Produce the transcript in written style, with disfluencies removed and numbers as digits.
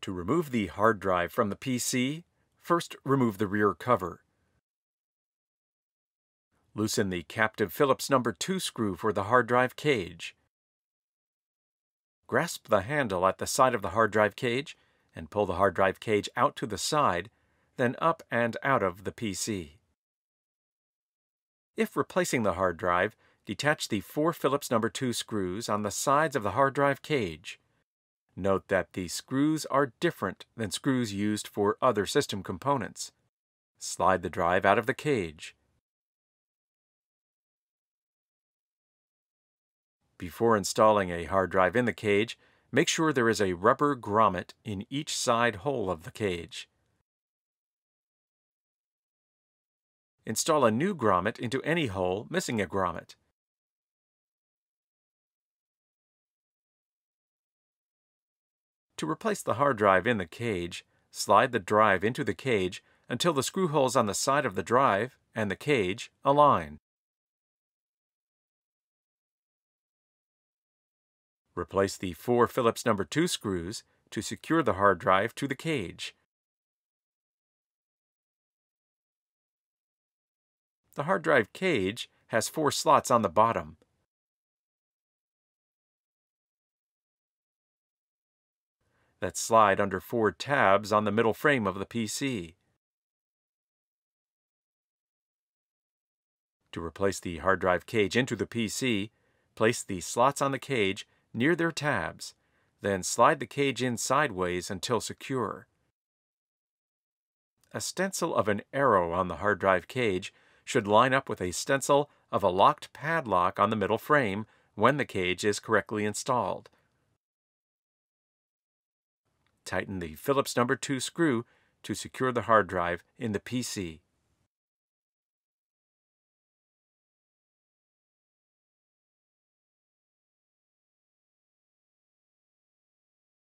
To remove the hard drive from the PC, first remove the rear cover. Loosen the captive Phillips No. 2 screw for the hard drive cage. Grasp the handle at the side of the hard drive cage and pull the hard drive cage out to the side, then up and out of the PC. If replacing the hard drive, detach the 4 Phillips No. 2 screws on the sides of the hard drive cage. Note that the screws are different than screws used for other system components. Slide the drive out of the cage. Before installing a hard drive in the cage, make sure there is a rubber grommet in each side hole of the cage. Install a new grommet into any hole missing a grommet. To replace the hard drive in the cage, slide the drive into the cage until the screw holes on the side of the drive and the cage align. Replace the 4 Phillips No. 2 screws to secure the hard drive to the cage. The hard drive cage has 4 slots on the bottom. That slide under 4 tabs on the middle frame of the PC. To replace the hard drive cage into the PC, place the slots on the cage near their tabs, then slide the cage in sideways until secure. A stencil of an arrow on the hard drive cage should line up with a stencil of a locked padlock on the middle frame when the cage is correctly installed. Tighten the Phillips No. 2 screw to secure the hard drive in the PC.